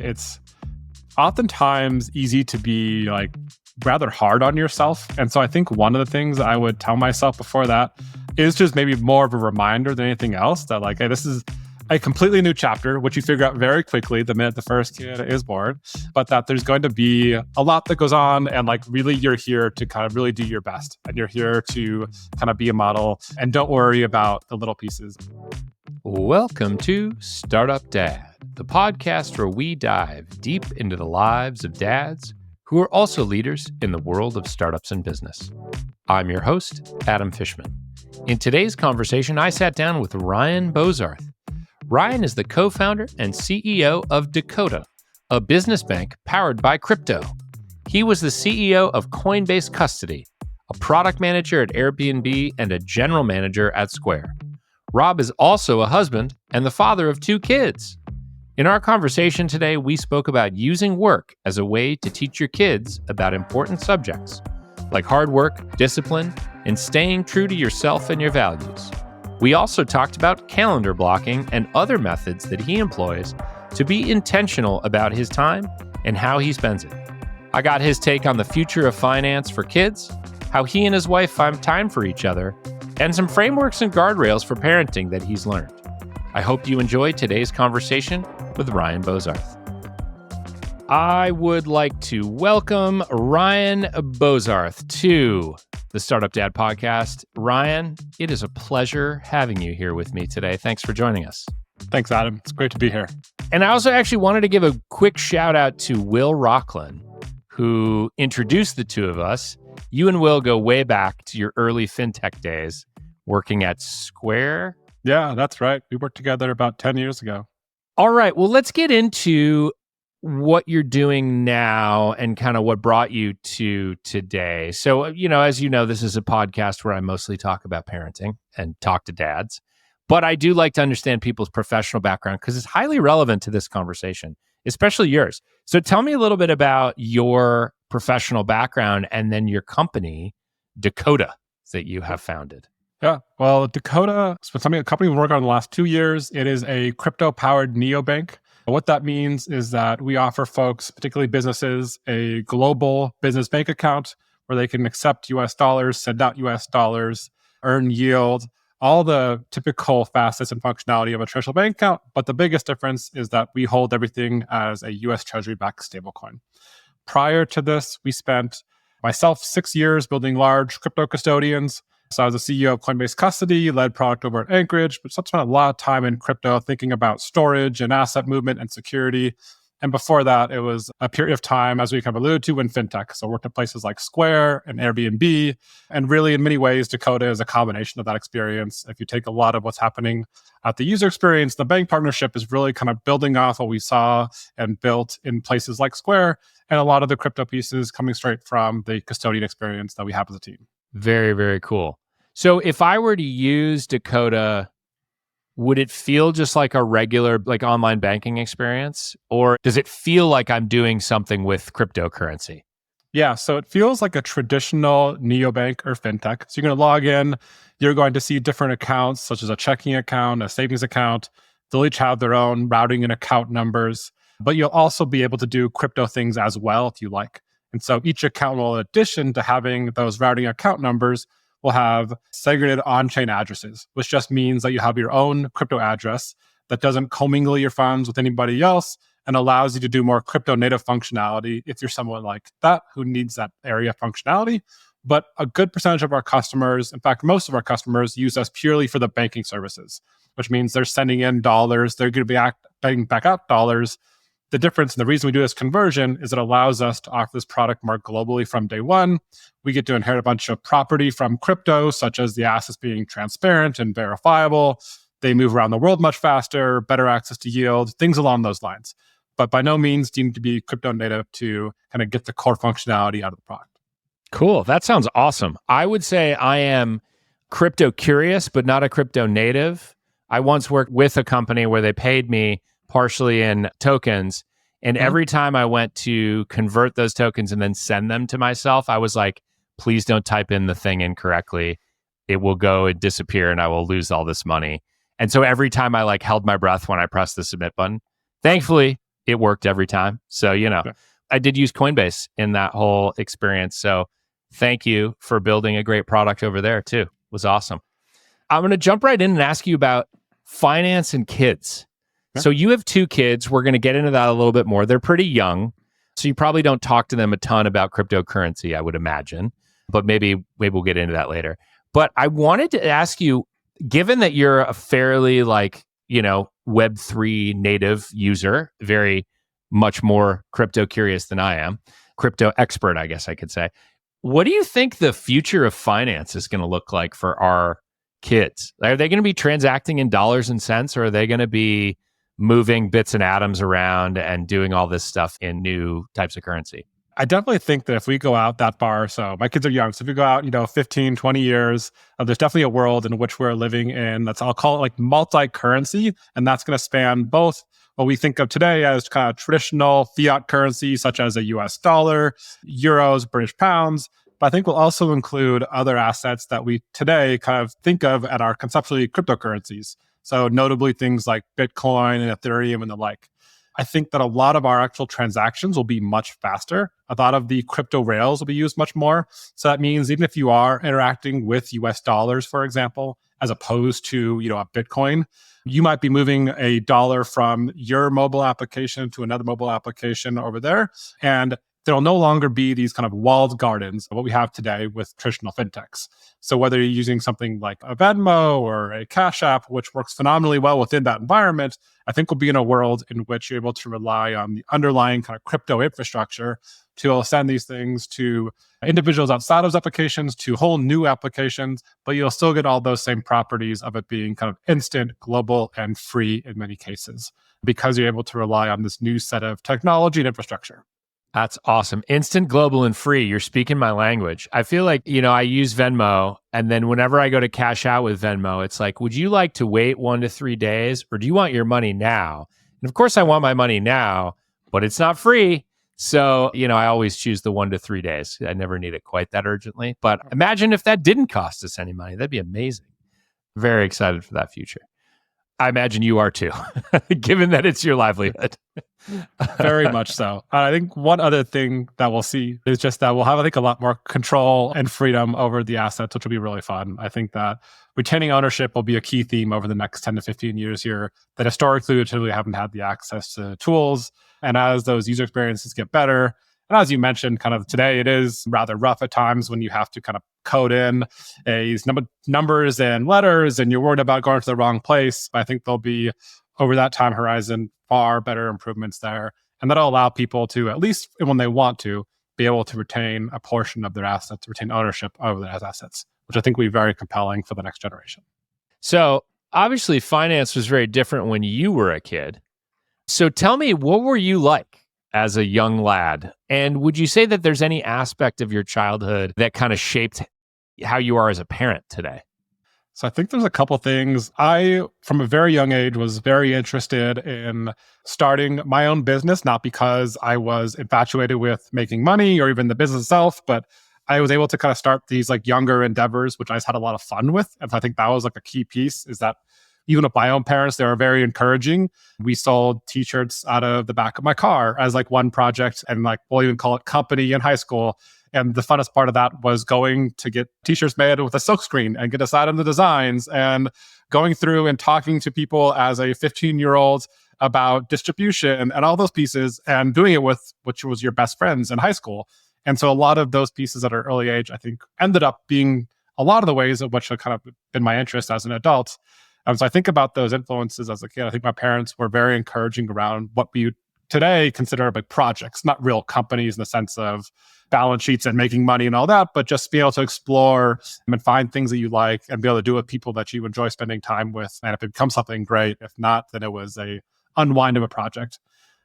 It's oftentimes easy to be like rather hard on yourself. And so I think one of the things I would tell myself before that is just maybe more of a reminder than anything else that like, hey, this is a completely new chapter, which you figure out very quickly the minute the first kid is born, but that there's going to be a lot that goes on. And like, really, you're here to kind of really do your best. And you're here to kind of be a model and don't worry about the little pieces. Welcome to Startup Dad, the podcast where we dive deep into the lives of dads who are also leaders in the world of startups and business. I'm your host, Adam Fishman. In today's conversation, I sat down with Ryan Bozarth. Ryan is the co-founder and CEO of Dakota, a business bank powered by crypto. He was the CEO of Coinbase Custody, a product manager at AirBnB, and a general manager at Square. Rob is also a husband and the father of 2 kids. In our conversation today, we spoke about using work as a way to teach your kids about important subjects, like hard work, discipline, and staying true to yourself and your values. We also talked about calendar blocking and other methods that he employs to be intentional about his time and how he spends it. I got his take on the future of finance for kids, how he and his wife find time for each other, and some frameworks and guardrails for parenting that he's learned. I hope you enjoyed today's conversation with Ryan Bozarth. I would like to welcome Ryan Bozarth to the Startup Dad podcast. Ryan, it is a pleasure having you here with me today. Thanks for joining us. Thanks, Adam. It's great to be here. And I also actually wanted to give a quick shout out to Will Rockland, who introduced the two of us. You and Will go way back to your early fintech days working at Square. Yeah, that's right. We worked together about 10 years ago. All right. Well, let's get into what you're doing now and kind of what brought you to today. So, as you know, this is a podcast where I mostly talk about parenting and talk to dads, but I do like to understand people's professional background because it's highly relevant to this conversation, especially yours. So tell me a little bit about your professional background and then your company, Dakota, that you have founded. Yeah, well, Dakota is a company we've worked on the last 2 years. It is a crypto-powered neobank. What that means is that we offer folks, particularly businesses, a global business bank account where they can accept US dollars, send out US dollars, earn yield, all the typical facets and functionality of a traditional bank account. But the biggest difference is that we hold everything as a US Treasury-backed stablecoin. Prior to this, we spent myself 6 years building large crypto custodians. So I was the CEO of Coinbase Custody, led product over at Anchorage, but spent a lot of time in crypto thinking about storage and asset movement and security. And before that, it was a period of time, as we kind of alluded to, in fintech. So I worked at places like Square and Airbnb. And really, in many ways, Dakota is a combination of that experience. If you take a lot of what's happening at the user experience, the bank partnership is really kind of building off what we saw and built in places like Square, and a lot of the crypto pieces coming straight from the custodian experience that we have as a team. Very, very cool. So if I were to use Dakota, would it feel just like a regular online banking experience? Or does it feel like I'm doing something with cryptocurrency? Yeah, so it feels like a traditional neobank or fintech. So you're going to log in, you're going to see different accounts, such as a checking account, a savings account. They'll each have their own routing and account numbers, but you'll also be able to do crypto things as well if you like. And so each account will, in addition to having those routing account numbers, will have segregated on-chain addresses, which just means that you have your own crypto address that doesn't commingle your funds with anybody else and allows you to do more crypto native functionality if you're someone like that who needs that area of functionality. But a good percentage of our customers, in fact, most of our customers, use us purely for the banking services, which means they're sending in dollars, they're going to be paying back out dollars. The difference and the reason we do this conversion is it allows us to offer this product more globally from day one. We get to inherit a bunch of property from crypto, such as the assets being transparent and verifiable. They move around the world much faster, better access to yield, things along those lines. But by no means do you need to be crypto native to kind of get the core functionality out of the product. Cool. That sounds awesome. I would say I am crypto curious, but not a crypto native. I once worked with a company where they paid me partially in tokens. And every time I went to convert those tokens and then send them to myself, I was like, please don't type in the thing incorrectly. It will go and disappear and I will lose all this money. And so every time I held my breath when I pressed the submit button. Thankfully, it worked every time. So, Yeah. I did use Coinbase in that whole experience. So thank you for building a great product over there too. It was awesome. I'm going to jump right in and ask you about finance and kids. Yeah. So you have two kids. We're going to get into that a little bit more. They're pretty young. So you probably don't talk to them a ton about cryptocurrency, I would imagine. But maybe we'll get into that later. But I wanted to ask you, given that you're a fairly Web3 native user, very much more crypto curious than I am, crypto expert, I guess I could say. What do you think the future of finance is going to look like for our kids? Are they going to be transacting in dollars and cents, or are they going to be moving bits and atoms around and doing all this stuff in new types of currency? I definitely think that if we go out that far, so my kids are young, so if we go out, 15, 20 years, there's definitely a world in which we're living in I'll call it like multi-currency, and that's going to span both what we think of today as kind of traditional fiat currency, such as a US dollar, euros, British pounds. But I think we'll also include other assets that we today kind of think of at our conceptually cryptocurrencies. So notably things like Bitcoin and Ethereum and the like. I think that a lot of our actual transactions will be much faster. A lot of the crypto rails will be used much more. So that means even if you are interacting with US dollars, for example, as opposed to, a Bitcoin, you might be moving a dollar from your mobile application to another mobile application over there. And there'll no longer be these kind of walled gardens of what we have today with traditional fintechs. So whether you're using something like a Venmo or a Cash App, which works phenomenally well within that environment, I think we'll be in a world in which you're able to rely on the underlying kind of crypto infrastructure to send these things to individuals outside of those applications, to whole new applications, but you'll still get all those same properties of it being kind of instant, global, and free in many cases, because you're able to rely on this new set of technology and infrastructure. That's awesome. Instant, global, and free. You're speaking my language. I feel like, I use Venmo, and then whenever I go to cash out with Venmo, it's like, would you like to wait 1 to 3 days, or do you want your money now? And of course, I want my money now, but it's not free. So, I always choose the 1 to 3 days. I never need it quite that urgently. But imagine if that didn't cost us any money. That'd be amazing. Very excited for that future. I imagine you are too, given that it's your livelihood. Very much so. I think one other thing that we'll see is just that we'll have, a lot more control and freedom over the assets, which will be really fun. I think that retaining ownership will be a key theme over the next 10 to 15 years here, that historically we typically haven't had the access to tools. And as those user experiences get better, and as you mentioned, kind of today, it is rather rough at times when you have to kind of code in these numbers and letters and you're worried about going to the wrong place. But I think there'll be, over that time horizon, far better improvements there. And that'll allow people to, at least when they want to, be able to retain a portion of their assets, retain ownership over those assets, which I think will be very compelling for the next generation. So obviously finance was very different when you were a kid. So tell me, what were you like as a young lad? And would you say that there's any aspect of your childhood that kind of shaped how you are as a parent today? So I think there's a couple things. I, from a very young age, was very interested in starting my own business, not because I was infatuated with making money or even the business itself, but I was able to kind of start these younger endeavors, which I just had a lot of fun with. And I think that was a key piece, is that even with my own parents, they were very encouraging. We sold t-shirts out of the back of my car as one project, and we'll even call it company in high school. And the funnest part of that was going to get t-shirts made with a silkscreen and get decided on the designs, and going through and talking to people as a 15-year-old about distribution and all those pieces, and doing it with which was your best friends in high school. And so a lot of those pieces at an early age, I think, ended up being a lot of the ways of which have kind of been my interest as an adult. So I think about those influences as a kid. I think my parents were very encouraging around what we today consider projects, not real companies in the sense of balance sheets and making money and all that, but just be able to explore and find things that you like and be able to do it with people that you enjoy spending time with. And if it becomes something great, if not, then it was a unwind of a project.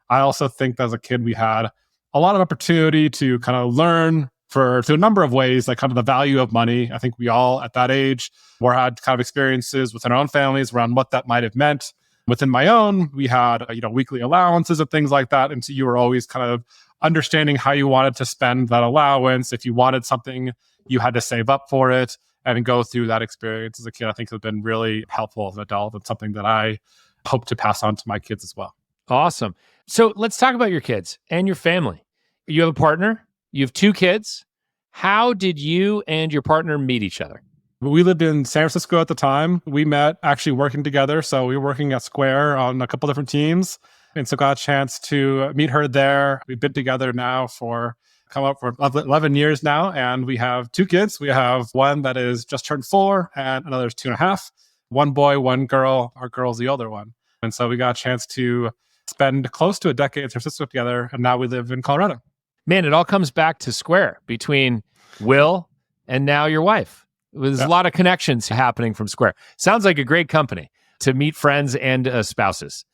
I also think that as a kid, we had a lot of opportunity to kind of learn through a number of ways, kind of the value of money. I think we all at that age had kind of experiences within our own families around what that might have meant. Within my own, we had, weekly allowances and things like that. And so you were always kind of understanding how you wanted to spend that allowance. If you wanted something, you had to save up for it and go through that experience as a kid. I think has been really helpful as an adult, and something that I hope to pass on to my kids as well. Awesome. So let's talk about your kids and your family. You have a partner, you have two kids. How did you and your partner meet each other? We lived in San Francisco at the time. We met actually working together. So we were working at Square on a couple different teams. And so got a chance to meet her there. We've been together now for come up for 11 years now. And we have two kids. We have one that is just turned 4 and another is 2.5. One boy, one girl. Our girl's the older one. And so we got a chance to spend close to a decade in San Francisco together. And now we live in Colorado. Man, it all comes back to Square between Will and now your wife. There's a lot of connections happening from Square. Sounds like a great company to meet friends and spouses.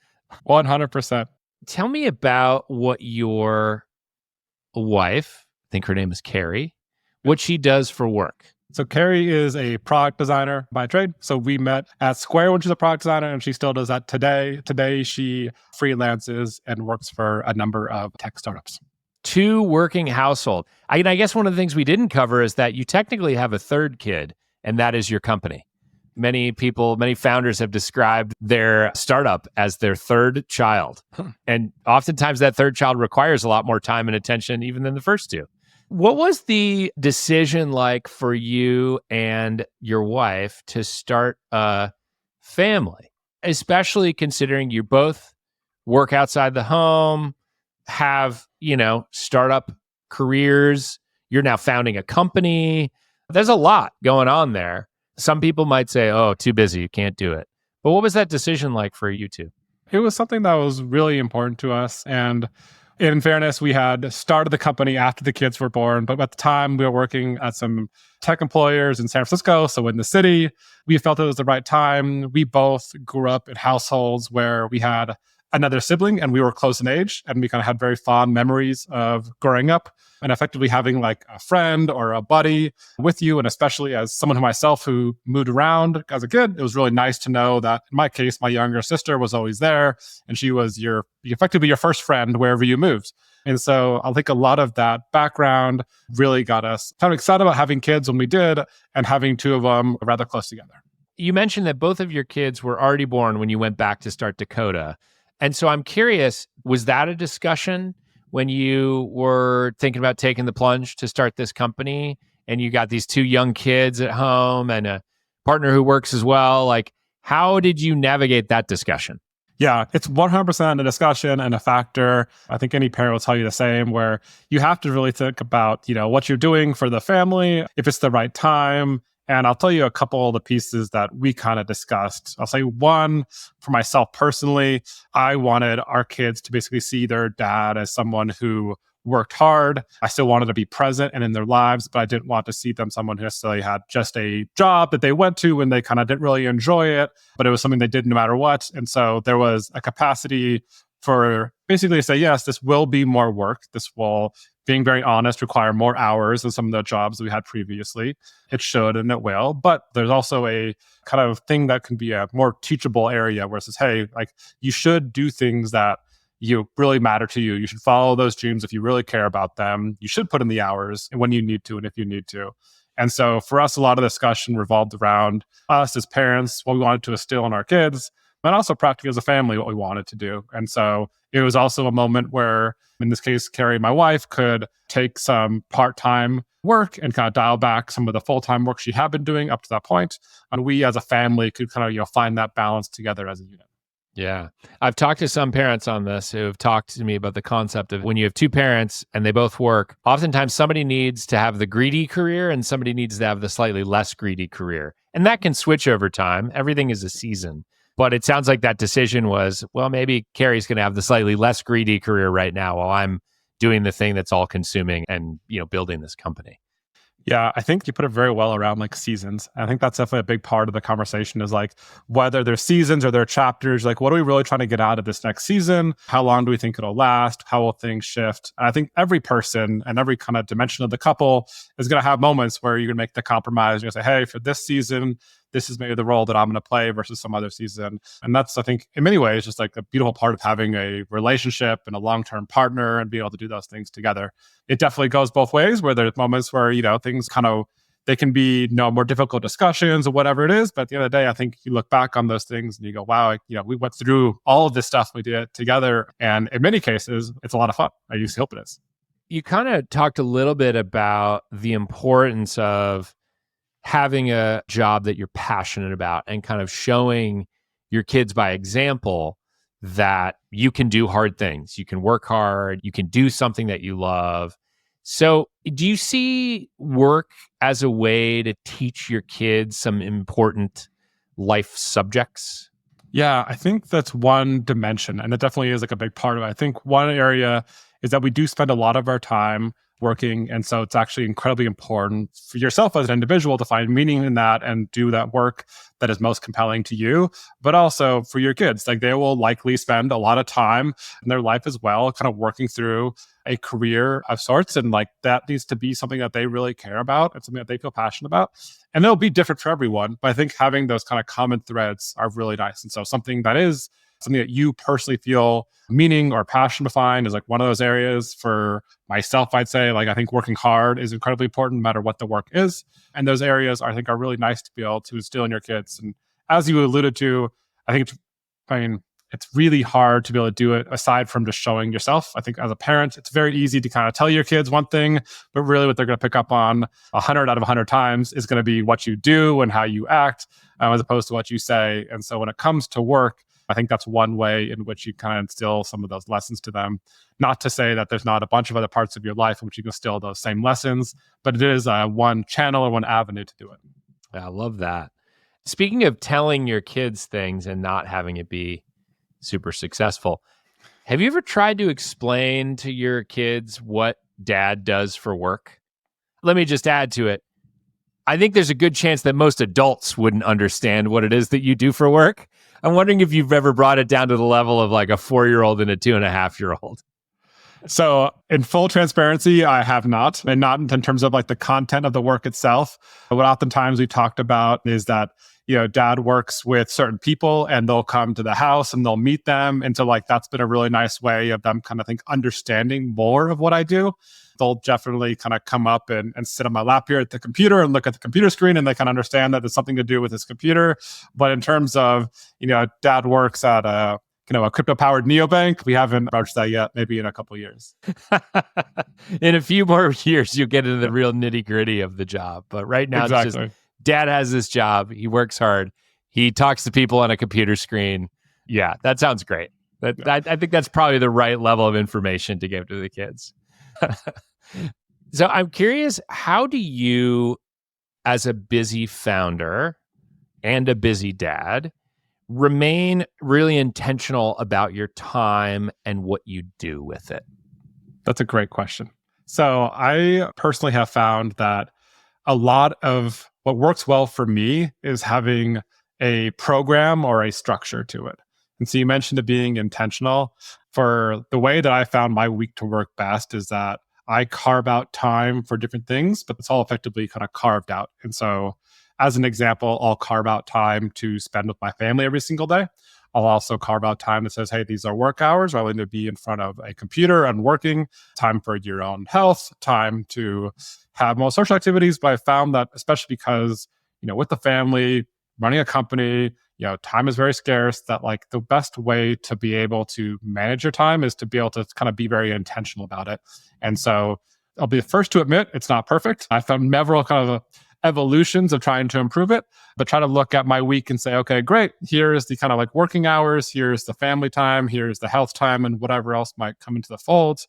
100%. Tell me about what your wife, I think her name is Carrie, what she does for work. So Carrie is a product designer by trade. So we met at Square when she's a product designer, and she still does that today. Today, she freelances and works for a number of tech startups. Two working household. I guess one of the things we didn't cover is that you technically have a third kid, and that is your company. Many people, many founders have described their startup as their third child. And oftentimes that third child requires a lot more time and attention even than the first two. What was the decision like for you and your wife to start a family, especially considering you both work outside the home, have, startup careers, you're now founding a company. There's a lot going on there. Some people might say, oh, too busy, you can't do it. But what was that decision like for you two? It was something that was really important to us. And in fairness, we had started the company after the kids were born, but at the time we were working at some tech employers in San Francisco. So in the city, we felt it was the right time. We both grew up in households where we had another sibling and we were close in age, and we kind of had very fond memories of growing up and effectively having like a friend or a buddy with you. And especially as someone myself who moved around as a kid, it was really nice to know that in my case, my younger sister was always there and she was effectively your first friend wherever you moved. And so I think a lot of that background really got us kind of excited about having kids when we did, and having two of them rather close together. You mentioned that both of your kids were already born when you went back to start Dakota. And so I'm curious, was that a discussion when you were thinking about taking the plunge to start this company and you got these two young kids at home and a partner who works as well? Like, how did you navigate that discussion? Yeah, it's 100% a discussion and a factor. I think any parent will tell you the same, where you have to really think about, what you're doing for the family, if it's the right time. And I'll tell you a couple of the pieces that we kind of discussed. I'll say one, for myself personally, I wanted our kids to basically see their dad as someone who worked hard. I still wanted to be present and in their lives, but I didn't want to see them someone who necessarily had just a job that they went to and they kind of didn't really enjoy it, but it was something they did no matter what. And so there was a capacity for basically to say, yes, this will be more work. This will, being very honest, require more hours than some of the jobs we had previously. It should and it will. But there's also a kind of thing that can be a more teachable area where it says, hey, like you should do things that you really matter to you. You should follow those dreams if you really care about them. You should put in the hours when you need to and if you need to. And so for us, a lot of discussion revolved around us as parents, what we wanted to instill in our kids, but also practically as a family, what we wanted to do. And so it was also a moment where, in this case, Carrie, my wife, could take some part-time work and kind of dial back some of the full-time work she had been doing up to that point. And we as a family could kind of, find that balance together as a unit. Yeah. I've talked to some parents on this who have talked to me about the concept of when you have two parents and they both work, oftentimes somebody needs to have the greedy career and somebody needs to have the slightly less greedy career. And that can switch over time. Everything is a season. But it sounds like that decision was, well, maybe Carrie's going to have the slightly less greedy career right now while I'm doing the thing that's all consuming and, building this company. Yeah, I think you put it very well around like seasons. I think that's definitely a big part of the conversation is like whether they're seasons or they're chapters, like what are we really trying to get out of this next season? How long do we think it'll last? How will things shift? And I think every person and every kind of dimension of the couple is going to have moments where you're going to make the compromise. You're going to say, hey, for this season, this is maybe the role that I'm going to play versus some other season. And that's, I think, in many ways, just like a beautiful part of having a relationship and a long-term partner and be able to do those things together. It definitely goes both ways, where there's moments where, things kind of they can be, more difficult discussions or whatever it is. But at the end of the day, I think you look back on those things and you go, wow, we went through all of this stuff, we did it together. And in many cases, it's a lot of fun. I used to hope it is. You kind of talked a little bit about the importance of having a job that you're passionate about and kind of showing your kids by example that you can do hard things. You can work hard. You can do something that you love. So do you see work as a way to teach your kids some important life subjects? Yeah, I think that's one dimension. And it definitely is like a big part of it. I think one area is that we do spend a lot of our time working. And so it's actually incredibly important for yourself as an individual to find meaning in that and do that work that is most compelling to you, but also for your kids. Like they will likely spend a lot of time in their life as well, kind of working through a career of sorts. And like that needs to be something that they really care about and something that they feel passionate about. And it'll be different for everyone. But I think having those kind of common threads are really nice. And so something that is something that you personally feel meaning or passion behind is like one of those areas. For myself, I'd say like I think working hard is incredibly important no matter what the work is. And those areas I think are really nice to be able to instill in your kids. And as you alluded to, I think it's really hard to be able to do it aside from just showing yourself. I think as a parent, it's very easy to kind of tell your kids one thing, but really what they're going to pick up on 100 out of 100 times is going to be what you do and how you act, as opposed to what you say. And so when it comes to work, I think that's one way in which you kind of instill some of those lessons to them. Not to say that there's not a bunch of other parts of your life in which you can instill those same lessons, but it is one channel or one avenue to do it. I love that. Speaking of telling your kids things and not having it be super successful, have you ever tried to explain to your kids what dad does for work? Let me just add to it. I think there's a good chance that most adults wouldn't understand what it is that you do for work. I'm wondering if you've ever brought it down to the level of like a 4-year-old and a 2.5-year-old. So in full transparency, I have not, and not in terms of like the content of the work itself. What oftentimes we talked about is that, dad works with certain people and they'll come to the house and they'll meet them. And so like, that's been a really nice way of them kind of understanding more of what I do. They'll definitely kind of come up and sit on my lap here at the computer and look at the computer screen, and they can understand that there's something to do with this computer. But in terms of, dad works at a crypto-powered neobank, we haven't approached that yet, maybe in a couple of years. In a few more years, you'll get into the real nitty-gritty of the job. But right now, exactly. It's just dad has this job. He works hard. He talks to people on a computer screen. Yeah, that sounds great. I think that's probably the right level of information to give to the kids. So I'm curious, how do you, as a busy founder and a busy dad, remain really intentional about your time and what you do with it? That's a great question. So I personally have found that a lot of what works well for me is having a program or a structure to it. And so you mentioned it being intentional. For the way that I found my week to work best is that I carve out time for different things, but it's all effectively kind of carved out. And so as an example, I'll carve out time to spend with my family every single day. I'll also carve out time that says, hey, these are work hours. I need to be in front of a computer and working, time for your own health, time to have more social activities. But I found that, especially because, with the family, running a company, time is very scarce, that like the best way to be able to manage your time is to be able to kind of be very intentional about it. And so I'll be the first to admit it's not perfect. I found several kind of evolutions of trying to improve it, but try to look at my week and say, okay, great. Here's the kind of like working hours. Here's the family time. Here's the health time and whatever else might come into the fold.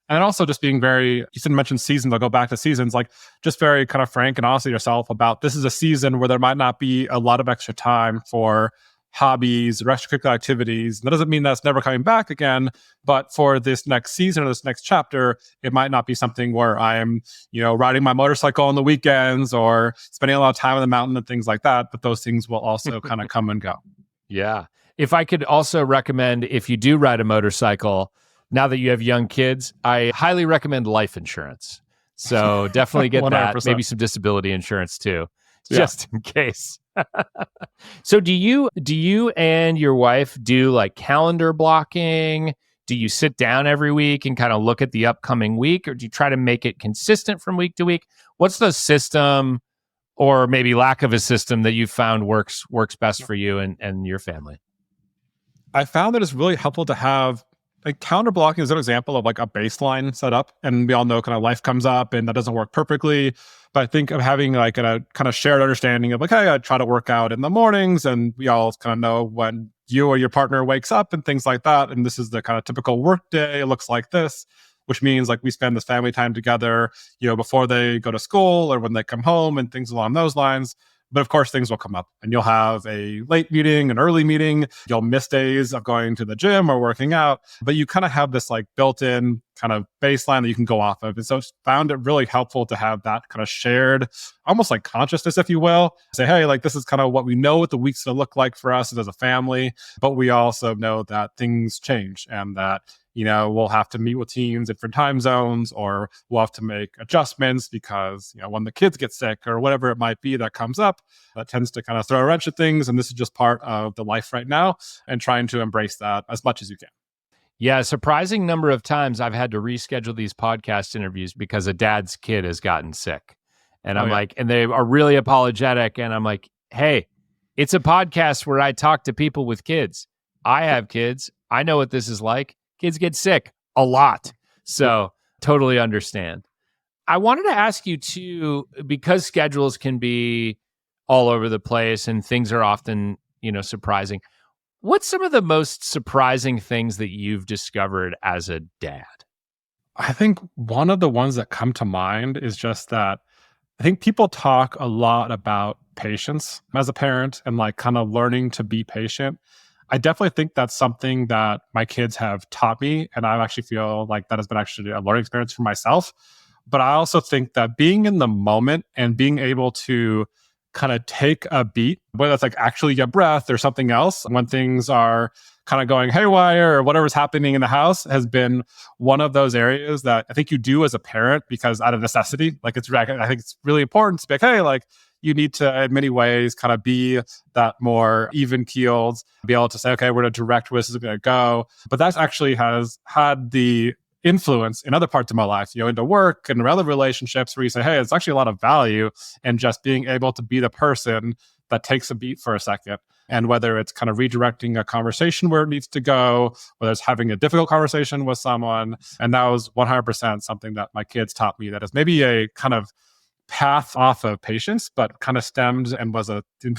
And also just being very, you didn't mention seasons, I'll go back to seasons, like just very kind of frank and honest with yourself about this is a season where there might not be a lot of extra time for hobbies or extracurricular activities. That doesn't mean that's never coming back again, but for this next season or this next chapter, it might not be something where I am, riding my motorcycle on the weekends or spending a lot of time on the mountain and things like that. But those things will also kind of come and go. Yeah. If I could also recommend, if you do ride a motorcycle, now that you have young kids, I highly recommend life insurance. So definitely get that. Maybe some disability insurance too, just in case. So do you and your wife do like calendar blocking? Do you sit down every week and kind of look at the upcoming week, or do you try to make it consistent from week to week? What's the system or maybe lack of a system that you found works best for you and your family? I found that it's really helpful to have like counter blocking is an example of like a baseline set up. And we all know kind of life comes up and that doesn't work perfectly. But I think of having like a kind of shared understanding of like, hey, I try to work out in the mornings and we all kind of know when you or your partner wakes up and things like that. And this is the kind of typical work day. It looks like this, which means like we spend this family time together, before they go to school or when they come home and things along those lines. But of course, things will come up and you'll have a late meeting, an early meeting. You'll miss days of going to the gym or working out, but you kind of have this like built-in kind of baseline that you can go off of. And so it's found it really helpful to have that kind of shared, almost like consciousness, if you will. Say, hey, like this is kind of what we know what the week's gonna look like for us as a family, but we also know that things change and that we'll have to meet with teams in different time zones, or we'll have to make adjustments because, when the kids get sick or whatever it might be that comes up, that tends to kind of throw a wrench at things. And this is just part of the life right now and trying to embrace that as much as you can. Yeah, a surprising number of times I've had to reschedule these podcast interviews because a dad's kid has gotten sick. And I'm like, and they are really apologetic. And I'm like, hey, it's a podcast where I talk to people with kids. I have kids. I know what this is like. Kids get sick a lot. So totally understand. I wanted to ask you too, because schedules can be all over the place and things are often, surprising. What's some of the most surprising things that you've discovered as a dad? I think one of the ones that come to mind is just that I think people talk a lot about patience as a parent and like kind of learning to be patient. I definitely think that's something that my kids have taught me. And I actually feel like that has been actually a learning experience for myself. But I also think that being in the moment and being able to kind of take a beat, whether that's like actually your breath or something else, when things are kind of going haywire or whatever's happening in the house, has been one of those areas that I think you do as a parent because out of necessity. Like I think it's really important to be like, hey, like you need to, in many ways, kind of be that more even keeled, be able to say, okay, we're going to direct where this is going to go. But that actually has had the influence in other parts of my life, into work and other relationships where you say, hey, it's actually a lot of value in just being able to be the person that takes a beat for a second. And whether it's kind of redirecting a conversation where it needs to go, whether it's having a difficult conversation with someone. And that was 100% something that my kids taught me that is maybe a kind of path off of patience, but kind of stemmed and was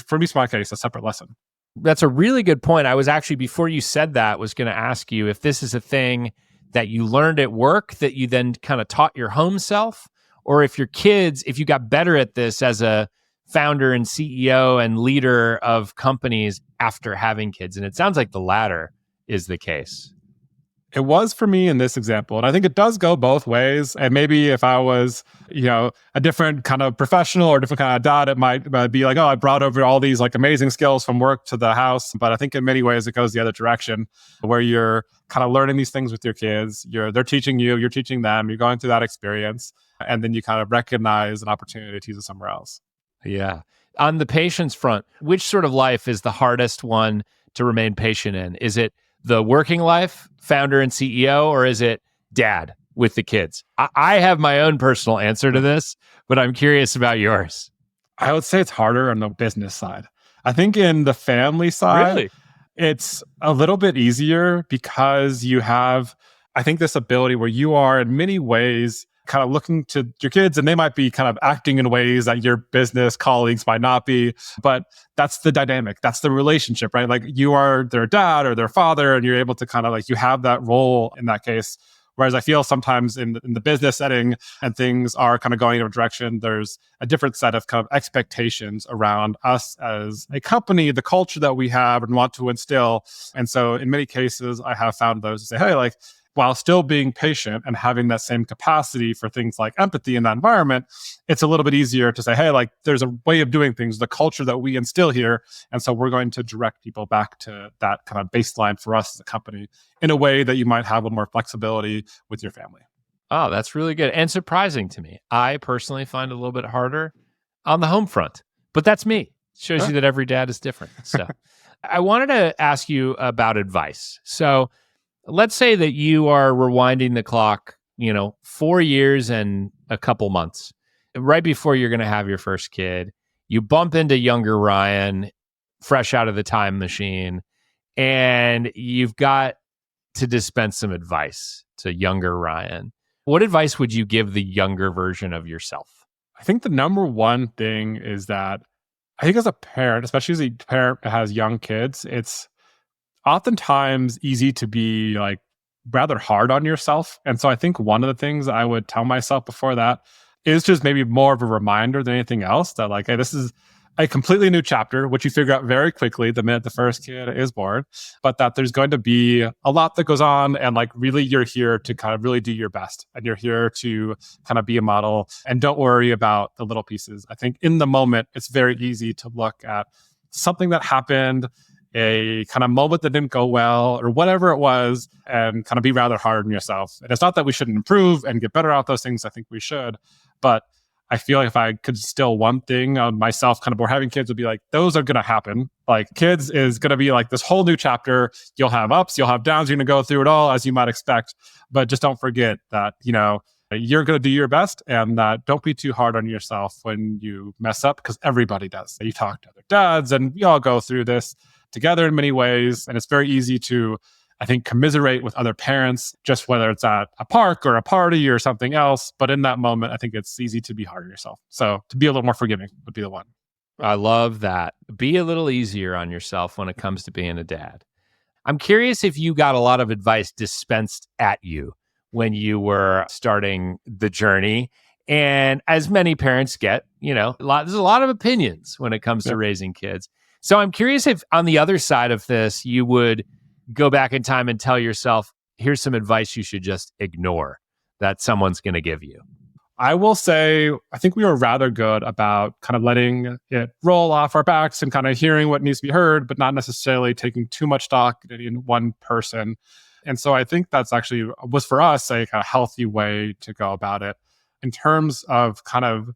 for me, in my case, a separate lesson. That's a really good point. I was actually, before you said that, was going to ask you if this is a thing that you learned at work that you then kind of taught your home self, or if your kids, if you got better at this as a founder and CEO and leader of companies after having kids. And it sounds like the latter is the case. It was for me in this example. And I think it does go both ways. And maybe if I was, a different kind of professional or different kind of dad, it might be like, oh, I brought over all these like amazing skills from work to the house. But I think in many ways it goes the other direction where you're kind of learning these things with your kids. They're teaching you, you're teaching them, you're going through that experience. And then you kind of recognize an opportunity to use it somewhere else. Yeah. On the patience front, which sort of life is the hardest one to remain patient in? Is it the working life, founder and CEO, or is it dad with the kids? I have my own personal answer to this, but I'm curious about yours. I would say it's harder on the business side. I think in the family side, Really? It's a little bit easier because you have, I think, this ability where you are in many ways kind of looking to your kids and they might be kind of acting in ways that your business colleagues might not be, but that's the dynamic. That's the relationship, right? Like you are their dad or their father and you're able to kind of like, you have that role in that case. Whereas I feel sometimes in the business setting and things are kind of going in a direction, there's a different set of kind of expectations around us as a company, the culture that we have and want to instill. And so in many cases, I have found those to say, hey, like, while still being patient and having that same capacity for things like empathy in that environment, it's a little bit easier to say, hey, like there's a way of doing things, the culture that we instill here. And so we're going to direct people back to that kind of baseline for us as a company in a way that you might have a more flexibility with your family. Oh, that's really good and surprising to me. I personally find it a little bit harder on the home front, but that's me. It shows you that every dad is different. So I wanted to ask you about advice. So let's say that you are rewinding the clock, 4 years and a couple months, right before you're going to have your first kid. You bump into younger Ryan, fresh out of the time machine, and you've got to dispense some advice to younger Ryan. What advice would you give the younger version of yourself? I think the number one thing is that I think as a parent, especially as a parent that has young kids, it's oftentimes easy to be like rather hard on yourself. And so I think one of the things I would tell myself before that is just maybe more of a reminder than anything else that like, hey, this is a completely new chapter, which you figure out very quickly the minute the first kid is born, but that there's going to be a lot that goes on. And like, really, you're here to kind of really do your best and you're here to kind of be a model and don't worry about the little pieces. I think in the moment, it's very easy to look at something that happened, a kind of moment that didn't go well or whatever it was, and kind of be rather hard on yourself. And it's not that we shouldn't improve and get better at those things. I think we should. But I feel like if I could distill one thing on myself, kind of, or having kids would be like, those are going to happen. Like kids is going to be like this whole new chapter. You'll have ups, you'll have downs. You're going to go through it all as you might expect. But just don't forget that, you're going to do your best and don't be too hard on yourself when you mess up, because everybody does. You talk to other dads and we all go through this together in many ways. And it's very easy to, I think, commiserate with other parents, just whether it's at a park or a party or something else. But in that moment, I think it's easy to be hard on yourself. So to be a little more forgiving would be the one. I love that. Be a little easier on yourself when it comes to being a dad. I'm curious if you got a lot of advice dispensed at you when you were starting the journey. And as many parents get, there's a lot of opinions when it comes to raising kids. So I'm curious if on the other side of this, you would go back in time and tell yourself, here's some advice you should just ignore that someone's going to give you. I will say, I think we were rather good about kind of letting it roll off our backs and kind of hearing what needs to be heard, but not necessarily taking too much stock in one person. And so I think that's actually was for us a kind of healthy way to go about it in terms of kind of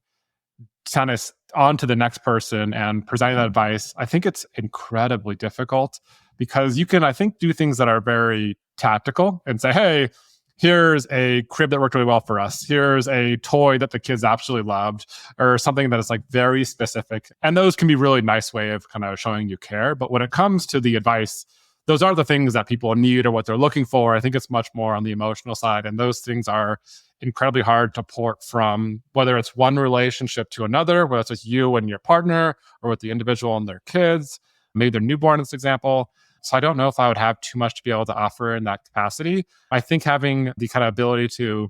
on to the next person and presenting that advice. I think it's incredibly difficult because you can, I think, do things that are very tactical and say, hey, here's a crib that worked really well for us. Here's a toy that the kids absolutely loved, or something that is like very specific. And those can be really nice way of kind of showing you care. But when it comes to the advice, those are the things that people need or what they're looking for. I think it's much more on the emotional side. And those things are incredibly hard to port from, whether it's one relationship to another, whether it's with you and your partner or with the individual and their kids, maybe they're newborn in this example. So I don't know if I would have too much to be able to offer in that capacity. I think having the kind of ability to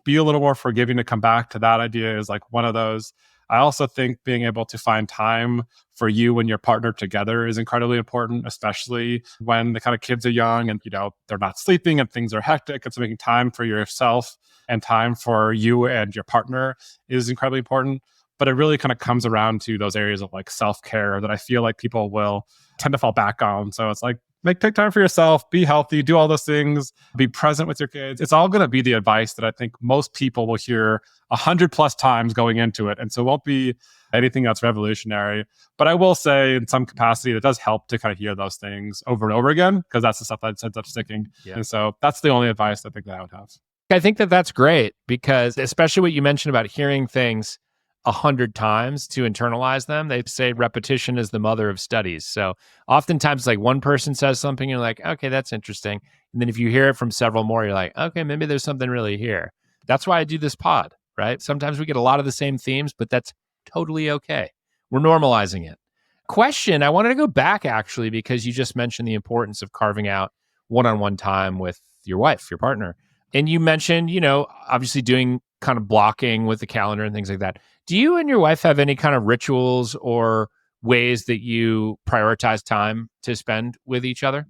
be a little more forgiving to come back to that idea is like one of those. I also think being able to find time for you and your partner together is incredibly important, especially when the kind of kids are young and, they're not sleeping and things are hectic. It's making time for yourself and time for you and your partner is incredibly important. But it really kind of comes around to those areas of like self-care that I feel like people will tend to fall back on. So it's like, take time for yourself, be healthy, do all those things, be present with your kids. It's all going to be the advice that I think most people will hear 100+ times going into it. And so it won't be anything that's revolutionary. But I will say in some capacity, it does help to kind of hear those things over and over again, because that's the stuff that ends up sticking. Yeah. And so that's the only advice I think that I would have. I think that that's great, because especially what you mentioned about hearing things 100 times to internalize them. They say repetition is the mother of studies. So oftentimes like one person says something, you're like, okay, that's interesting. And then if you hear it from several more, you're like, okay, maybe there's something really here. That's why I do this pod, right? Sometimes we get a lot of the same themes, but that's totally okay. We're normalizing it. Question, I wanted to go back actually, because you just mentioned the importance of carving out one-on-one time with your wife, your partner. And you mentioned, obviously doing kind of blocking with the calendar and things like that. Do you and your wife have any kind of rituals or ways that you prioritize time to spend with each other?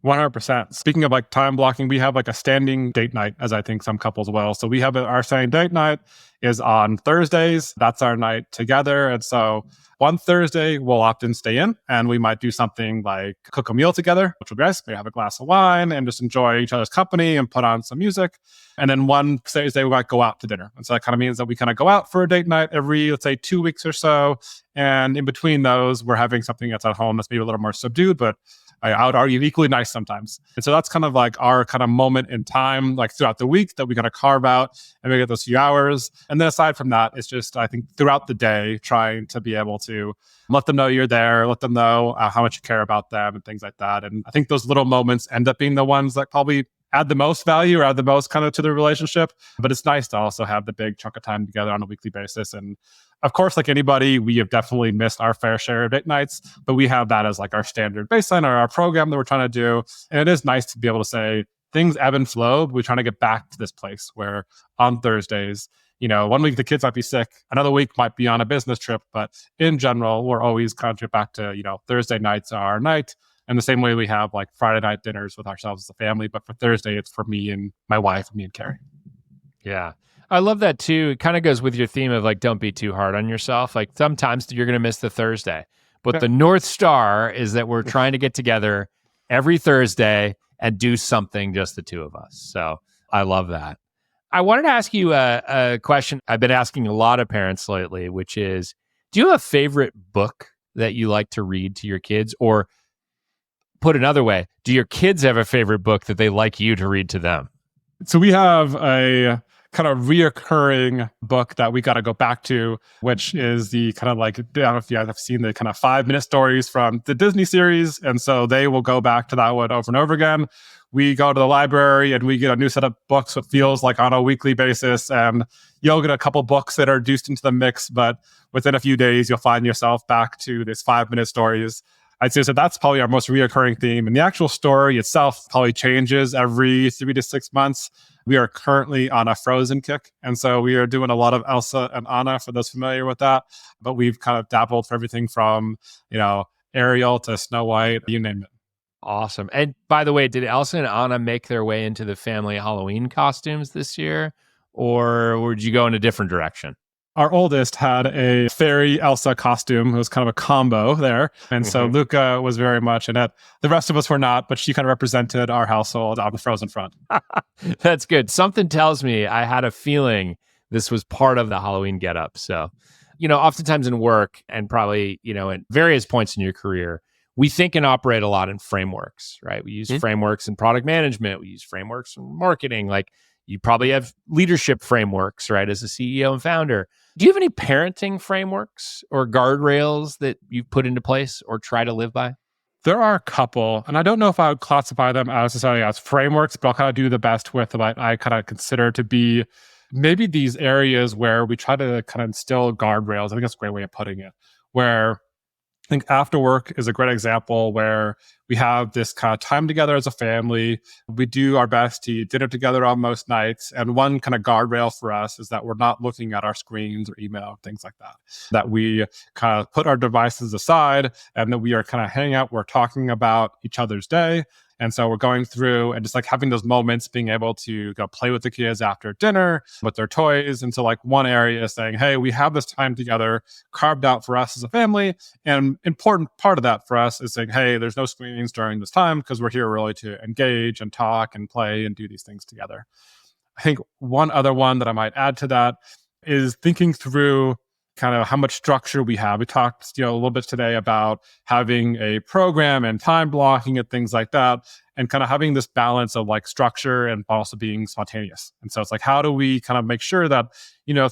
100%. Speaking of like time blocking, we have like a standing date night, as I think some couples will. So we have our standing date night is on Thursdays. That's our night together. And so one Thursday, we'll often stay in and we might do something like cook a meal together, which will be nice. We have a glass of wine and just enjoy each other's company and put on some music. And then one Thursday, we might go out to dinner. And so that kind of means that we kind of go out for a date night every, let's say, 2 weeks or so. And in between those, we're having something that's at home that's maybe a little more subdued, but I would argue equally nice sometimes. And so that's kind of like our kind of moment in time, like throughout the week that we got to carve out and we get those few hours. And then aside from that, it's just, I think throughout the day, trying to be able to let them know you're there, let them know how much you care about them and things like that. And I think those little moments end up being the ones that probably add the most value or add the most kind of to the relationship. But it's nice to also have the big chunk of time together on a weekly basis. And of course, like anybody, we have definitely missed our fair share of date nights, but we have that as like our standard baseline or our program that we're trying to do. And it is nice to be able to say things ebb and flow, but we're trying to get back to this place where on Thursdays, one week the kids might be sick, another week might be on a business trip, but in general, we're always kind of get back to, Thursday nights are our night. And the same way we have like Friday night dinners with ourselves as a family, but for Thursday, it's for me and my wife, me and Carrie. Yeah. I love that too. It kind of goes with your theme of like, don't be too hard on yourself. Like sometimes you're going to miss the Thursday, but the North Star is that we're trying to get together every Thursday and do something, just the two of us. So I love that. I wanted to ask you a question I've been asking a lot of parents lately, which is, do you have a favorite book that you like to read to your kids? Or put another way, do your kids have a favorite book that they like you to read to them? So we have a kind of reoccurring book that we got to go back to, which is the kind of like, I don't know if you guys have seen the kind of 5-minute stories from the Disney series. And so they will go back to that one over and over again. We go to the library and we get a new set of books, what feels like on a weekly basis. And you'll get a couple books that are juiced into the mix, but within a few days, you'll find yourself back to this 5-minute stories. I'd say so that's probably our most reoccurring theme. And the actual story itself probably changes every 3 to 6 months. We are currently on a Frozen kick. And so we are doing a lot of Elsa and Anna for those familiar with that. But we've kind of dabbled for everything from, Ariel to Snow White, you name it. Awesome. And by the way, did Elsa and Anna make their way into the family Halloween costumes this year? Or did you go in a different direction? Our oldest had a fairy Elsa costume. It was kind of a combo there. And so Luca was very much in it. The rest of us were not, but she kind of represented our household on the Frozen front. That's good. Something tells me I had a feeling this was part of the Halloween getup. So, oftentimes in work and probably, at various points in your career, we think and operate a lot in frameworks, right? We use frameworks in product management. We use frameworks in marketing. Like you probably have leadership frameworks, right? As a CEO and founder. Do you have any parenting frameworks or guardrails that you've put into place or try to live by? There are a couple, and I don't know if I would classify them as necessarily as frameworks, but I'll kind of do the best with what I kind of consider to be maybe these areas where we try to kind of instill guardrails. I think that's a great way of putting it, where I think after work is a great example where we have this kind of time together as a family. We do our best to eat dinner together on most nights. And one kind of guardrail for us is that we're not looking at our screens or email, things like that. That we kind of put our devices aside and that we are kind of hanging out. We're talking about each other's day. And so we're going through and just like having those moments, being able to go play with the kids after dinner with their toys. And so like one area is saying, hey, we have this time together carved out for us as a family. And important part of that for us is saying, hey, there's no screens during this time because we're here really to engage and talk and play and do these things together. I think one other one that I might add to that is thinking through kind of how much structure we have. We talked, a little bit today about having a program and time blocking and things like that, and kind of having this balance of like structure and also being spontaneous. And so it's like, how do we kind of make sure that,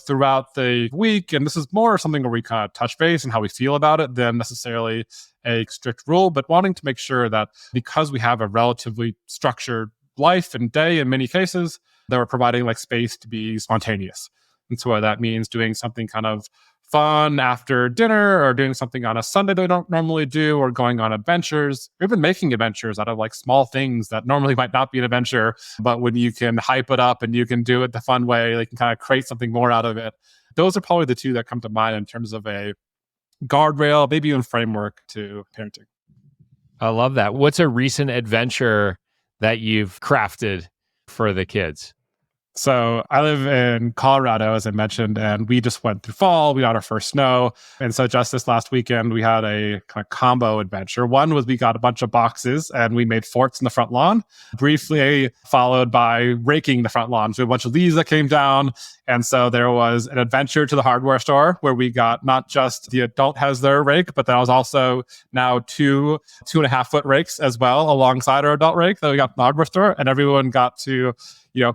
throughout the week, and this is more something where we kind of touch base and how we feel about it than necessarily a strict rule, but wanting to make sure that because we have a relatively structured life and day in many cases, that we're providing like space to be spontaneous. And so that means doing something kind of fun after dinner or doing something on a Sunday that we don't normally do, or going on adventures, or even making adventures out of like small things that normally might not be an adventure. But when you can hype it up and you can do it the fun way, you can kind of create something more out of it. Those are probably the two that come to mind in terms of a guardrail, maybe even framework to parenting. I love that. What's a recent adventure that you've crafted for the kids? So I live in Colorado, as I mentioned, and we just went through fall. We got our first snow. And so just this last weekend, we had a kind of combo adventure. One was we got a bunch of boxes and we made forts in the front lawn, briefly followed by raking the front lawn. So a bunch of leaves that came down. And so there was an adventure to the hardware store where we got not just the adult has their rake, but there was also now 2.5 foot rakes as well alongside our adult rake that we got from the hardware store. And everyone got to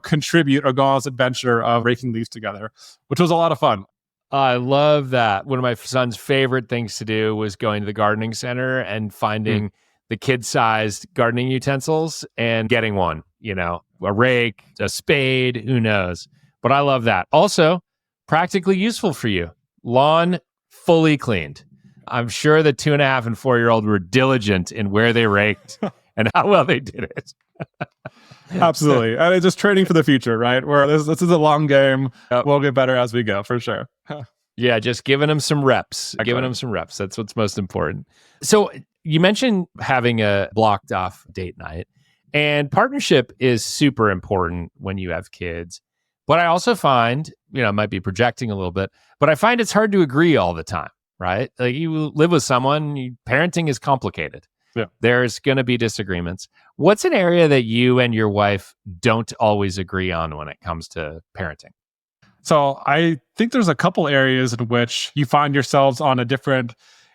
contribute or go on this adventure of raking leaves together, which was a lot of fun. I love that. One of my son's favorite things to do was going to the gardening center and finding the kid-sized gardening utensils and getting one, a rake, a spade, who knows. But I love that. Also, practically useful for you. Lawn fully cleaned. I'm sure the 2.5 and 4-year-old were diligent in where they raked and how well they did it. Absolutely. And it's just training for the future, right? Where this is a long game. Yep. We'll get better as we go, for sure. Yeah, just giving them some reps. Excellent. Giving them some reps. That's what's most important. So you mentioned having a blocked off date night, and partnership is super important when you have kids. But I also find, I might be projecting a little bit, but I find it's hard to agree all the time, right? Like you live with someone, parenting is complicated. Yeah. There's going to be disagreements. What's an area that you and your wife don't always agree on when it comes to parenting? So I think there's a couple areas in which you find yourselves on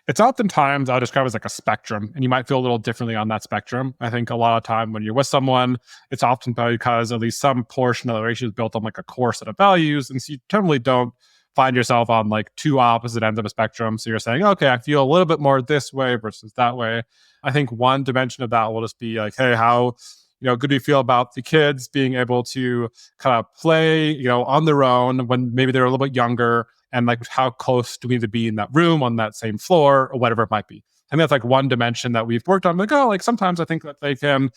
it's oftentimes I'll describe as like a spectrum, and you might feel a little differently on that spectrum. I think a lot of time when you're with someone, it's often because at least some portion of the relationship is built on like a core set of values. And so you generally don't find yourself on like two opposite ends of a spectrum. So you're saying, okay, I feel a little bit more this way versus that way. I think one dimension of that will just be like, hey, how good do you feel about the kids being able to kind of play, on their own when maybe they're a little bit younger, and like how close do we need to be in that room on that same floor or whatever it might be. I think that's like one dimension that we've worked on. Like sometimes I think that they can,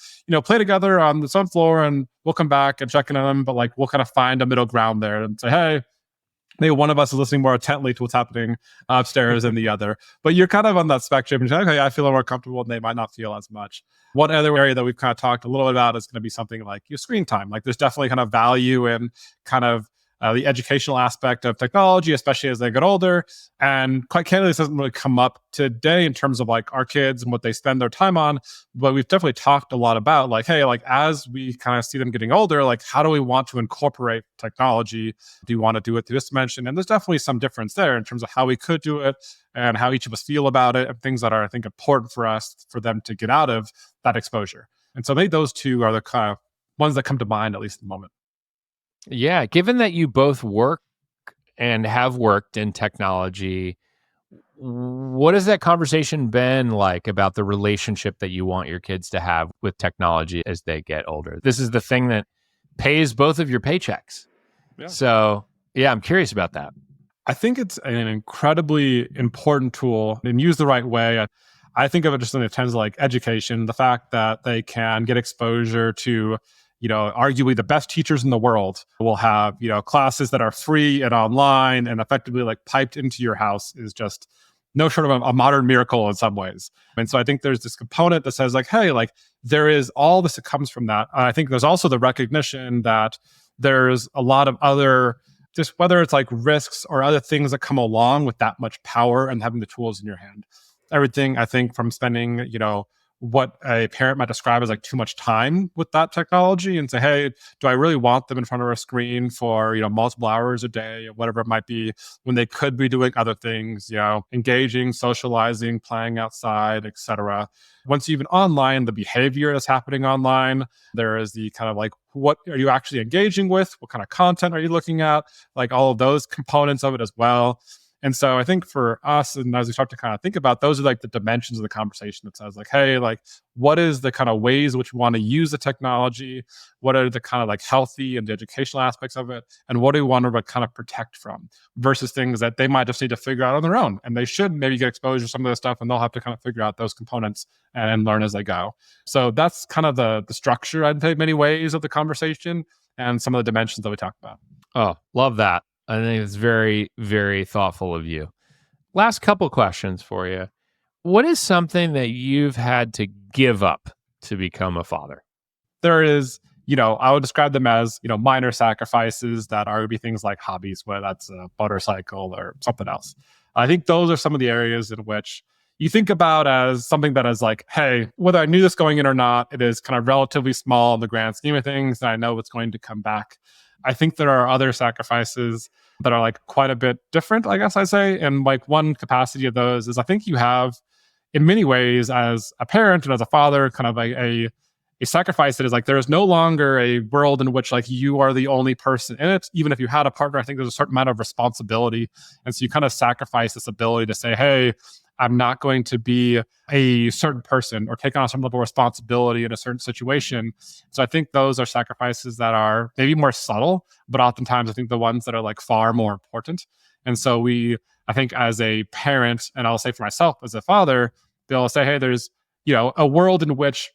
play together on the same floor and we'll come back and check in on them, but like we'll kind of find a middle ground there and say, hey, maybe one of us is listening more intently to what's happening upstairs than the other. But you're kind of on that spectrum. And you're like, okay, I feel more comfortable, and they might not feel as much. One other area that we've kind of talked a little bit about is going to be something like your screen time. Like there's definitely kind of value in kind of the educational aspect of technology, especially as they get older. And quite candidly, this doesn't really come up today in terms of like our kids and what they spend their time on. But we've definitely talked a lot about like, hey, like as we kind of see them getting older, like how do we want to incorporate technology? Do you want to do it through this dimension? And there's definitely some difference there in terms of how we could do it and how each of us feel about it, and things that are, I think, important for them to get out of that exposure. And so maybe those two are the kind of ones that come to mind, at least at the moment. Yeah, given that you both work and have worked in technology, what has that conversation been like about the relationship that you want your kids to have with technology as they get older? This is the thing that pays both of your paychecks. Yeah. So, yeah, I'm curious about that. I think it's an incredibly important tool, and used the right way. I think of it just in terms of like education, the fact that they can get exposure to arguably the best teachers in the world will have, classes that are free and online and effectively like piped into your house is just no short of a modern miracle in some ways. And so I think there's this component that says like, hey, like there is all this that comes from that. I think there's also the recognition that there's a lot of other, just whether it's like risks or other things that come along with that much power and having the tools in your hand. Everything, I think, from spending, what a parent might describe as like too much time with that technology, and say, hey, do I really want them in front of a screen for, multiple hours a day or whatever it might be, when they could be doing other things, engaging, socializing, playing outside, etc. Once even online, the behavior that's happening online, there is the kind of like, what are you actually engaging with? What kind of content are you looking at? Like all of those components of it as well. And so I think for us, and as we start to kind of think about, those are like the dimensions of the conversation that says like, hey, like what is the kind of ways which we want to use the technology? What are the kind of like healthy and the educational aspects of it? And what do we want to kind of protect from versus things that they might just need to figure out on their own? And they should maybe get exposure to some of this stuff, and they'll have to kind of figure out those components and learn as they go. So that's kind of the structure, I'd say, in many ways of the conversation and some of the dimensions that we talked about. Oh, love that. I think it's very, very thoughtful of you. Last couple questions for you. What is something that you've had to give up to become a father? There is I would describe them as, minor sacrifices that are going to be things like hobbies, whether that's a motorcycle or something else. I think those are some of the areas in which you think about as something that is like, hey, whether I knew this going in or not, it is kind of relatively small in the grand scheme of things, and I know it's going to come back. I think there are other sacrifices that are like quite a bit different, I guess I say. And like one capacity of those is I think you have, in many ways, as a parent and as a father, kind of a sacrifice that is like there is no longer a world in which like you are the only person in it. Even if you had a partner, I think there's a certain amount of responsibility. And so you kind of sacrifice this ability to say, hey, I'm not going to be a certain person or take on some level of responsibility in a certain situation. So I think those are sacrifices that are maybe more subtle, but oftentimes I think the ones that are like far more important. And so I think as a parent, and I'll say for myself as a father, be able to say, hey, there's, a world in which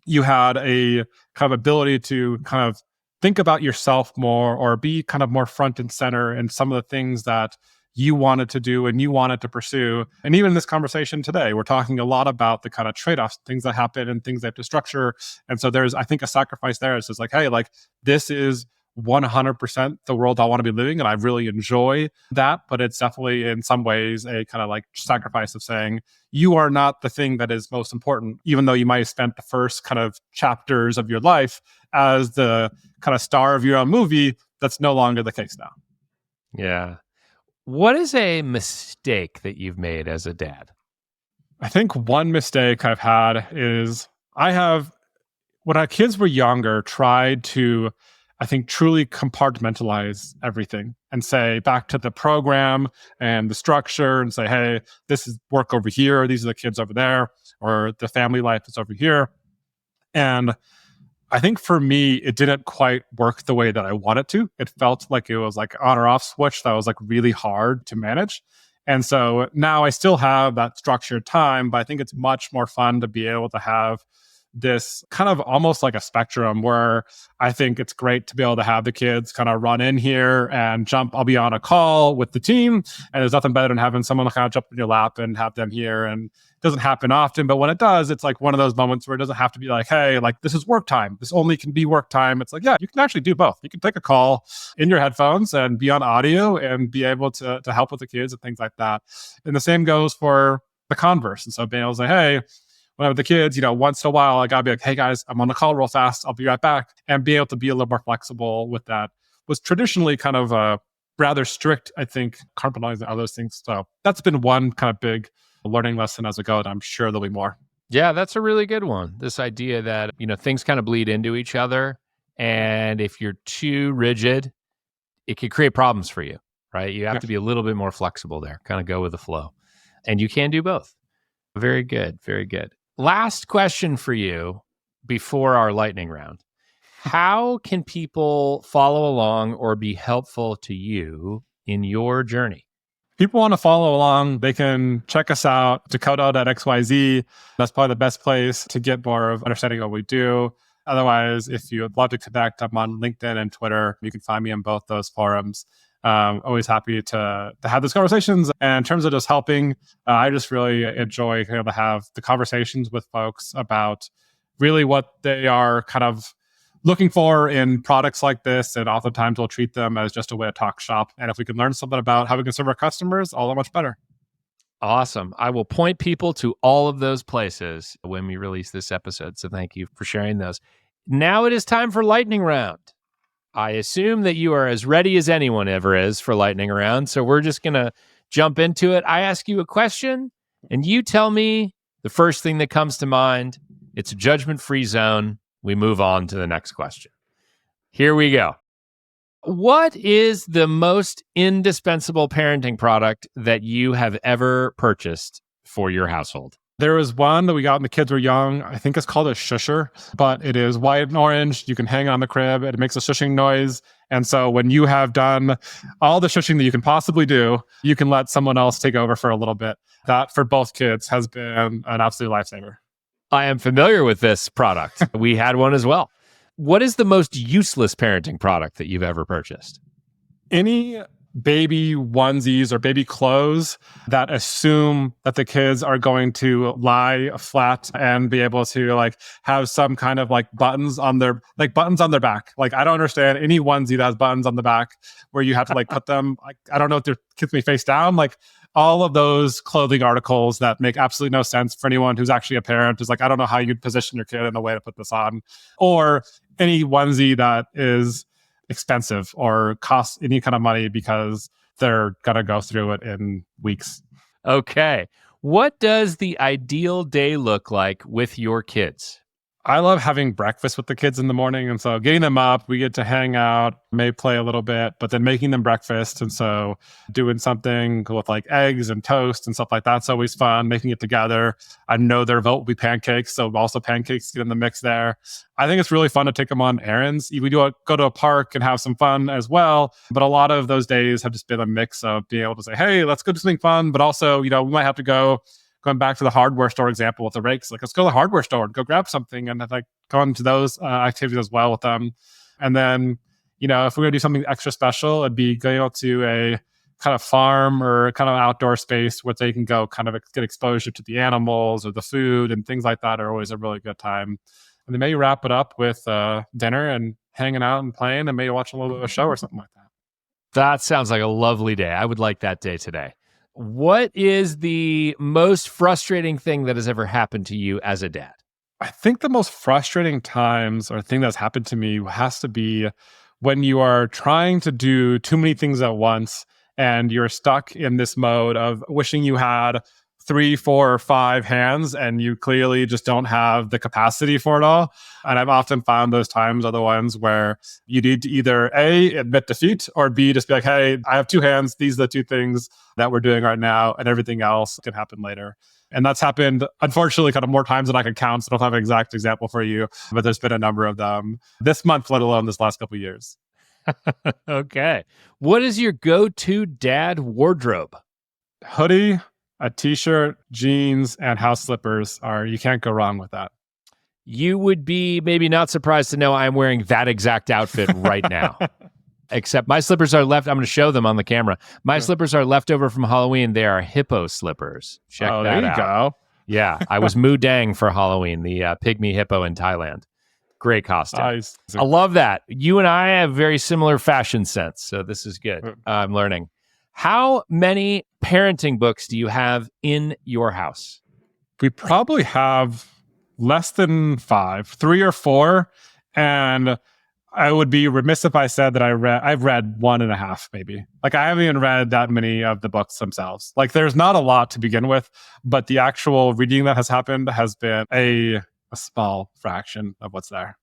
you had a kind of ability to kind of think about yourself more or be kind of more front and center in some of the things that you wanted to do and you wanted to pursue. And even in this conversation today, we're talking a lot about the kind of trade-offs, things that happen and things they have to structure. And so there's, I think, a sacrifice there. It's just like, hey, like this is 100% the world I want to be living, and I really enjoy that. But it's definitely in some ways a kind of like sacrifice of saying you are not the thing that is most important, even though you might have spent the first kind of chapters of your life as the kind of star of your own movie. That's no longer the case now. Yeah. What is a mistake that you've made as a dad? I think one mistake I've had is when our kids were younger, tried to, I think, truly compartmentalize everything and say back to the program and the structure and say, hey, this is work over here. These are the kids over there, or the family life is over here. And I think for me, it didn't quite work the way that I wanted to. It felt like it was like on or off switch that was like really hard to manage. And so now I still have that structured time, but I think it's much more fun to be able to have this kind of almost like a spectrum where I think it's great to be able to have the kids kind of run in here and jump. I'll be on a call with the team, and there's nothing better than having someone kind of jump in your lap and have them here. And it doesn't happen often, but when it does, it's like one of those moments where it doesn't have to be like, hey, like this is work time. This only can be work time. It's like, yeah, you can actually do both. You can take a call in your headphones and be on audio and be able to help with the kids and things like that. And the same goes for the converse. And so being able to say, hey, when I'm with the kids, once in a while, I gotta be like, hey guys, I'm on the call real fast. I'll be right back. And be able to be a little more flexible with that was traditionally kind of rather strict, I think, compartmentalizing all those things. So that's been one kind of big learning lesson as we go, and I'm sure there'll be more. Yeah, that's a really good one. This idea that, things kind of bleed into each other. And if you're too rigid, it could create problems for you, right? You have to be a little bit more flexible there, kind of go with the flow. And you can do both. Very good. Very good. Last question for you before our lightning round. How can people follow along or be helpful to you in your journey? People want to follow along, they can check us out, dakota.xyz. That's probably the best place to get more of understanding what we do. Otherwise, if you would love to connect, I'm on LinkedIn and Twitter. You can find me in both those forums. Always happy to have those conversations. And in terms of just helping, I just really enjoy being able to have the conversations with folks about really what they are kind of looking for in products like this. And oftentimes we'll treat them as just a way to talk shop. And if we can learn something about how we can serve our customers, all that much better. Awesome. I will point people to all of those places when we release this episode. So thank you for sharing those. Now it is time for lightning round. I assume that you are as ready as anyone ever is for lightning round. So we're just going to jump into it. I ask you a question and you tell me the first thing that comes to mind. It's a judgment-free zone. We move on to the next question. Here we go. What is the most indispensable parenting product that you have ever purchased for your household? There was one that we got when the kids were young. I think it's called a shusher, but it is white and orange. You can hang it on the crib. It makes a shushing noise. And so when you have done all the shushing that you can possibly do, you can let someone else take over for a little bit. That, for both kids, has been an absolute lifesaver. I am familiar with this product. We had one as well. What is the most useless parenting product that you've ever purchased? Any baby onesies or baby clothes that assume that the kids are going to lie flat and be able to like have some kind of like buttons on their back. Like I don't understand any onesie that has buttons on the back where you have to like put them like I don't know if their kids may face down. Like all of those clothing articles that make absolutely no sense for anyone who's actually a parent is like, I don't know how you'd position your kid in a way to put this on. Or any onesie that is expensive or costs any kind of money because they're going to go through it in weeks. Okay. What does the ideal day look like with your kids? I love having breakfast with the kids in the morning. And so getting them up, we get to hang out, may play a little bit, but then making them breakfast. And so doing something with like eggs and toast and stuff like that's always fun, making it together. I know their vote will be pancakes. So also pancakes get in the mix there. I think it's really fun to take them on errands. We do go to a park and have some fun as well. But a lot of those days have just been a mix of being able to say, hey, let's go do something fun. But also, we might have to go going back to the hardware store example with the rakes, like let's go to the hardware store and go grab something and like go into those activities as well with them. And then, if we're going to do something extra special, it'd be going out to a kind of farm or kind of outdoor space where they can go kind of get exposure to the animals or the food and things like that are always a really good time. And then maybe wrap it up with dinner and hanging out and playing and maybe watch a little bit of a show or something like that. That sounds like a lovely day. I would like that day today. What is the most frustrating thing that has ever happened to you as a dad? I think the most frustrating times or thing that's happened to me has to be when you are trying to do too many things at once and you're stuck in this mode of wishing you had 3, 4, or 5 hands and you clearly just don't have the capacity for it all. And I've often found those times are the ones where you need to either A, admit defeat, or B, just be like, hey, I have 2 hands. These are the 2 things that we're doing right now, and everything else can happen later. And that's happened, unfortunately, kind of more times than I can count. So I don't have an exact example for you, but there's been a number of them this month, let alone this last couple of years. Okay. What is your go-to dad wardrobe? Hoodie, a t-shirt, jeans, and house slippers you can't go wrong with that. You would be maybe not surprised to know I'm wearing that exact outfit right now. Except my slippers are left. I'm going to show them on the camera. My slippers are left over from Halloween. They are hippo slippers. Check that out. There you go. Yeah, I was Moo Dang for Halloween, the pygmy hippo in Thailand. Great costume. Nice. I love that. You and I have very similar fashion sense, so this is good. I'm learning. How many parenting books do you have in your house? We probably have less than 5, 3 or 4. And I would be remiss if I said that I've read 1.5, maybe. Like I haven't even read that many of the books themselves. Like there's not a lot to begin with, but the actual reading that has happened has been a small fraction of what's there.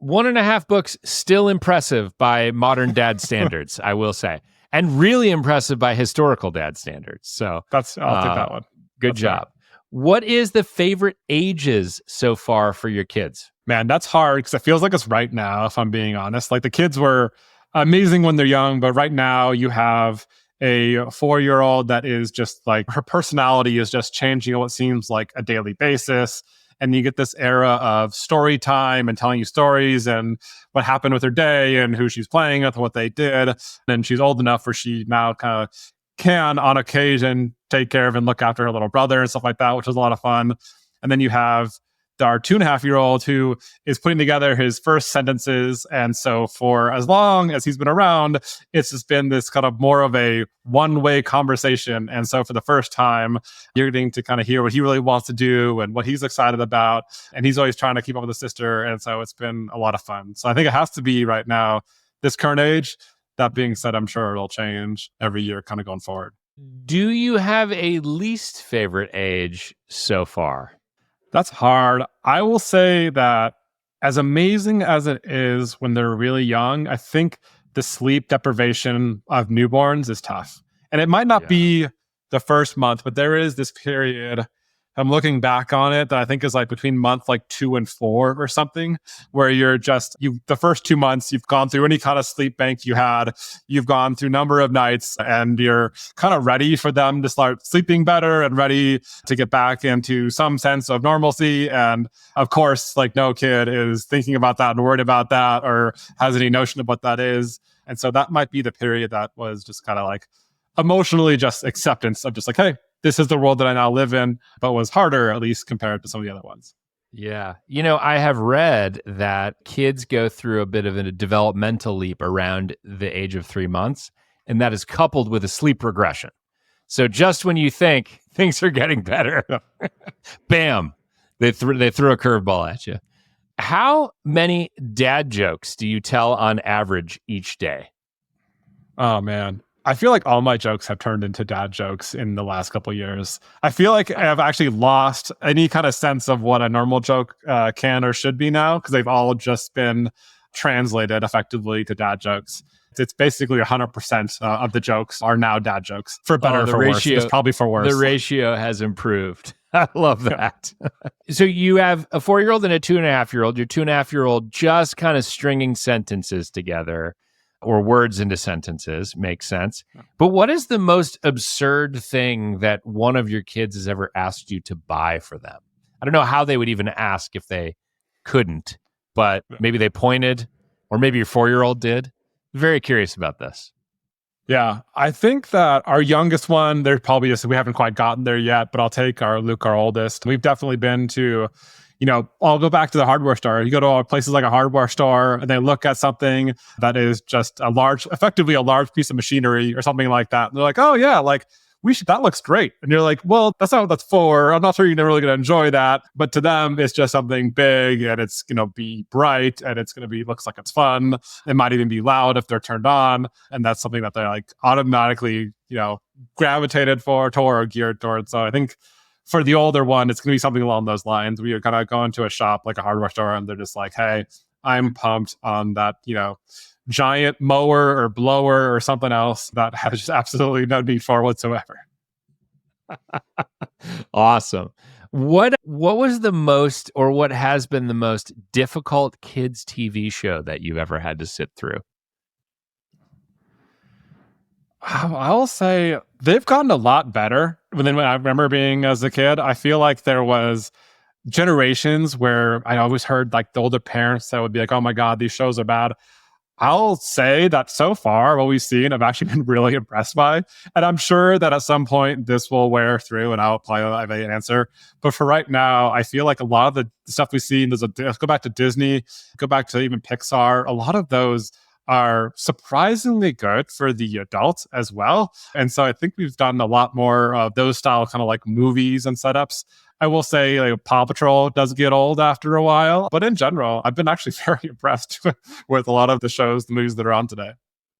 1.5 books, still impressive by modern dad standards, I will say. And really impressive by historical dad standards. So I'll take that one. Good job. What is the favorite ages so far for your kids? Man, that's hard because it feels like it's right now, if I'm being honest. Like the kids were amazing when they're young, but right now you have a 4-year-old that is just like, her personality is just changing on what seems like a daily basis. And you get this era of story time and telling you stories and what happened with her day and who she's playing with, what they did. And she's old enough where she now kind of can, on occasion, take care of and look after her little brother and stuff like that, which is a lot of fun. And then you have our 2.5-year-old who is putting together his first sentences. And so for as long as he's been around, it's just been this kind of more of a one-way conversation. And so for the first time, you're getting to kind of hear what he really wants to do and what he's excited about. And he's always trying to keep up with his sister. And so it's been a lot of fun. So I think it has to be right now, this current age. That being said, I'm sure it'll change every year kind of going forward. Do you have a least favorite age so far? That's hard. I will say that as amazing as it is when they're really young, I think the sleep deprivation of newborns is tough. And it might not be the first month, but there is this period, I'm looking back on it, that I think is like between month like 2 and 4 or something, where you're just, the first 2 months, you've gone through any kind of sleep bank you had, you've gone through a number of nights and you're kind of ready for them to start sleeping better and ready to get back into some sense of normalcy. And of course, like no kid is thinking about that and worried about that or has any notion of what that is. And so that might be the period that was just kind of like emotionally just acceptance of just like, hey, this is the world that I now live in, but was harder, at least compared to some of the other ones. Yeah. I have read that kids go through a bit of a developmental leap around the age of 3 months, and that is coupled with a sleep regression. So just when you think things are getting better, bam, they threw a curveball at you. How many dad jokes do you tell on average each day? Oh man. I feel like all my jokes have turned into dad jokes in the last couple of years. I feel like I've actually lost any kind of sense of what a normal joke can or should be now, because they've all just been translated effectively to dad jokes. It's basically 100% of the jokes are now dad jokes, for better or for worse. It's probably for worse. The ratio has improved. I love that. So you have a 4-year-old and a 2.5-year-old. Your 2.5-year-old just kind of stringing sentences together, or words into sentences, makes sense. But what is the most absurd thing that one of your kids has ever asked you to buy for them? I don't know how they would even ask if they couldn't, but maybe they pointed, or maybe your 4-year-old did. Very curious about this. Yeah, I think that our youngest one, there's probably just, we haven't quite gotten there yet, but I'll take our Luke, our oldest. We've definitely been to, I'll go back to the hardware store. You go to places like a hardware store and they look at something that is just effectively a large piece of machinery or something like that. And they're like, oh yeah, like that looks great. And you're like, well, that's not what that's for. I'm not sure you're really going to enjoy that. But to them, it's just something big and it's going to be bright and it's going to looks like it's fun. It might even be loud if they're turned on. And that's something that they're like automatically, gravitated toward or geared towards. So I think for the older one, it's going to be something along those lines. We are kind of going to a shop like a hardware store and they're just like, hey, I'm pumped on that, giant mower or blower or something else that has just absolutely no need for whatsoever. Awesome. What was the most, or what has been the most difficult kids TV show that you've ever had to sit through? I'll say they've gotten a lot better than when I remember being as a kid. I feel like there was generations where I always heard like the older parents that would be like, oh my God, these shows are bad. I'll say that so far, what we've seen, I've actually been really impressed by. And I'm sure that at some point this will wear through and I'll apply an answer. But for right now, I feel like a lot of the stuff we've seen, let's go back to Disney, go back to even Pixar, a lot of those are surprisingly good for the adults as well. And so I think we've done a lot more of those style kind of like movies and setups. I will say like Paw Patrol does get old after a while, but in general, I've been actually very impressed with a lot of the movies that are on today.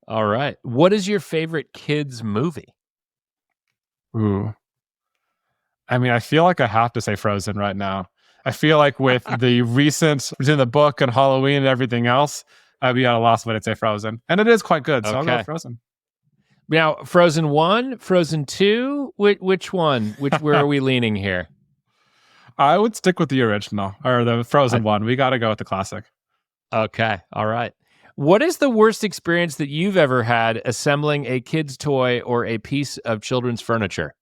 All right. What is your favorite kids movie? Ooh. I mean, I feel like I have to say Frozen right now. I feel like with the recent, between the book and Halloween and everything else, I'd be at a loss, but I'd say Frozen. And it is quite good, so I'll go with Frozen. Now, Frozen 1, Frozen 2, which one? Where are we leaning here? I would stick with the original, or the Frozen one. We got to go with the classic. Okay, all right. What is the worst experience that you've ever had assembling a kid's toy or a piece of children's furniture?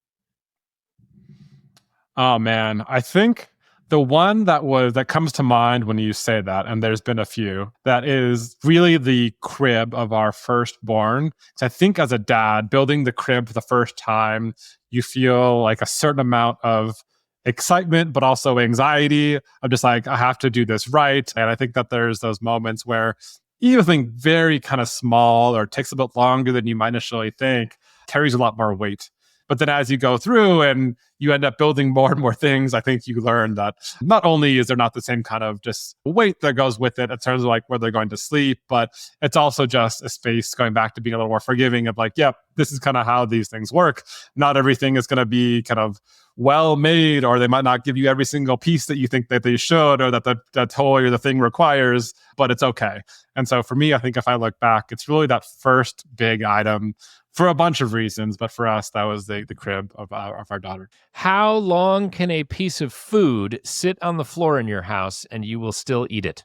Oh, man. I think the one that comes to mind when you say that, and there's been a few, that is really the crib of our firstborn. So I think as a dad, building the crib for the first time, you feel like a certain amount of excitement, but also anxiety of just like, I have to do this right. And I think that there's those moments where even something very kind of small or takes a bit longer than you might initially think carries a lot more weight. But then as you go through and you end up building more and more things, I think you learn that not only is there not the same kind of just weight that goes with it in terms of like where they're going to sleep, but it's also just a space going back to being a little more forgiving of like, yep, this is kind of how these things work. Not everything is going to be kind of well made, or they might not give you every single piece that you think that they should, or that the toy or the thing requires, but it's okay. And so for me, I think if I look back, it's really that first big item for a bunch of reasons. But for us, that was the crib of our daughter. How long can a piece of food sit on the floor in your house and you will still eat it?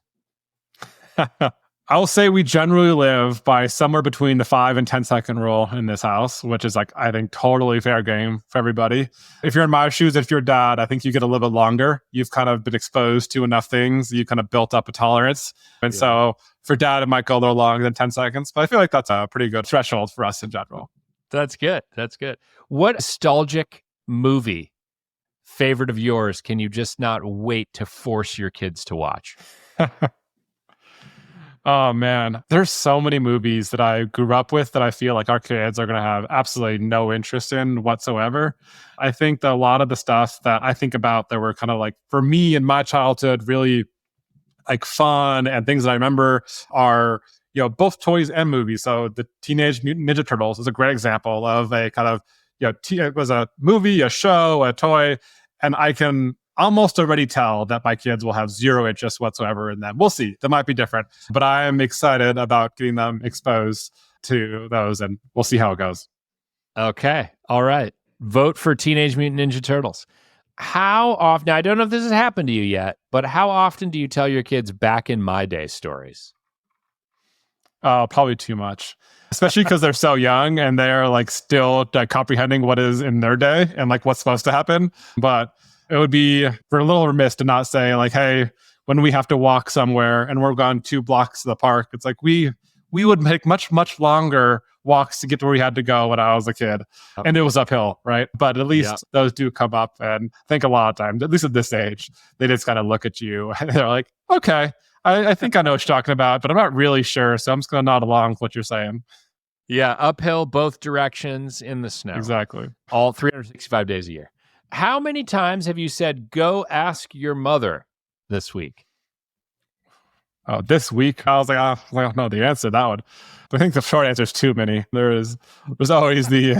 I'll say we generally live by somewhere between the 5 and 10-second rule in this house, which is like, I think, totally fair game for everybody. If you're in my shoes, if you're dad, I think you get a little bit longer. You've kind of been exposed to enough things. You kind of built up a tolerance. And so for dad, it might go a little longer than 10 seconds, but I feel like that's a pretty good threshold for us in general. That's good. That's good. What nostalgic movie, favorite of yours, can you just not wait to force your kids to watch? Oh man, there's so many movies that I grew up with that I feel like our kids are going to have absolutely no interest in whatsoever. I think that a lot of the stuff that I think about that were kind of like, for me in my childhood, really like fun and things that I remember are, both toys and movies. So the Teenage Mutant Ninja Turtles is a great example of a kind of, it was a movie, a show, a toy, and I can almost already tell that my kids will have zero interest whatsoever in them. We'll see. That might be different, but I am excited about getting them exposed to those, and we'll see how it goes. Okay. All right. Vote for Teenage Mutant Ninja Turtles. How often, now I don't know if this has happened to you yet, but how often do you tell your kids back in my day stories? Probably too much, especially because they're so young and they're like still like comprehending what is in their day and like what's supposed to happen. But it would be, we're a little remiss to not say like, hey, when we have to walk somewhere and we're gone 2 blocks to the park, it's like we would make much, much longer walks to get to where we had to go when I was a kid. And it was uphill, right? But at least those do come up. And I think a lot of times, at least at this age, they just kind of look at you and they're like, okay, I think I know what you're talking about, but I'm not really sure. So I'm just going to nod along with what you're saying. Yeah, uphill both directions in the snow. Exactly. All 365 days a year. How many times have you said, go ask your mother this week? Oh, this week? I was like, I don't know the answer to that one. But I think the short answer is too many. There's always the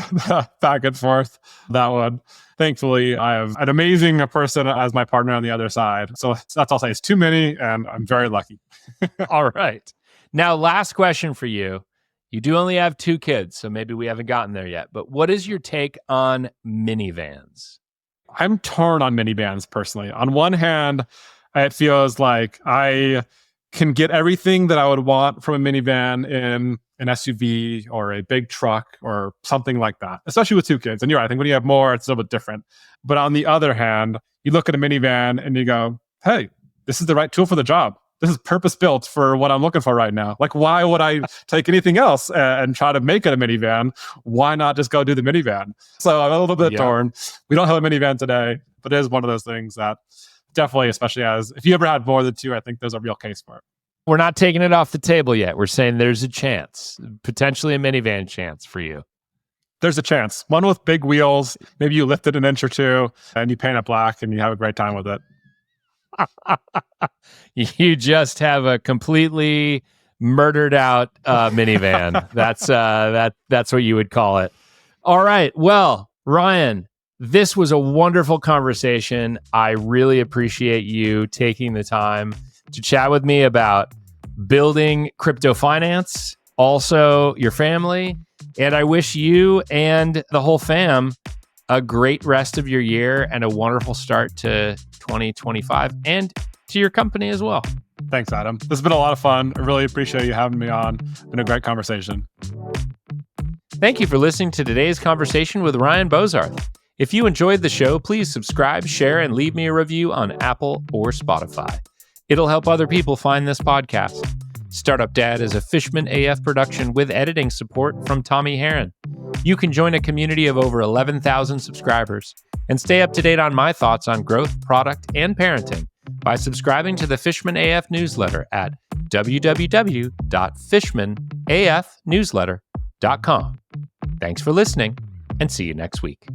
back and forth, that one. Thankfully, I have an amazing person as my partner on the other side. So that's all I'll say. It's too many, and I'm very lucky. All right. Now, last question for you. You do only have 2 kids, so maybe we haven't gotten there yet. But what is your take on minivans? I'm torn on minivans personally. On one hand, it feels like I can get everything that I would want from a minivan in an SUV or a big truck or something like that, especially with 2 kids. And you're right, I think when you have more, it's a little bit different. But on the other hand, you look at a minivan and you go, hey, this is the right tool for the job. This is purpose built for what I'm looking for right now. Like, why would I take anything else and try to make it a minivan? Why not just go do the minivan? So I'm a little bit torn. We don't have a minivan today, but it is one of those things that definitely, especially as if you ever had more than 2, I think there's a real case for it. We're not taking it off the table yet. We're saying there's a chance, potentially a minivan chance for you. There's a chance. One with big wheels. Maybe you lift it an inch or 2 and you paint it black and you have a great time with it. You just have a completely murdered out minivan. That's what you would call it. All right. Well, Ryan, this was a wonderful conversation. I really appreciate you taking the time to chat with me about building crypto finance, also your family. And I wish you and the whole fam a great rest of your year and a wonderful start to 2025 and to your company as well. Thanks, Adam. This has been a lot of fun. I really appreciate you having me on. It's been a great conversation. Thank you for listening to today's conversation with Ryan Bozarth. If you enjoyed the show, please subscribe, share, and leave me a review on Apple or Spotify. It'll help other people find this podcast. Startup Dad is a Fishman AF production with editing support from Tommy Heron. You can join a community of over 11,000 subscribers and stay up to date on my thoughts on growth, product, and parenting by subscribing to the Fishman AF newsletter at www.fishmanafnewsletter.com. Thanks for listening, and see you next week.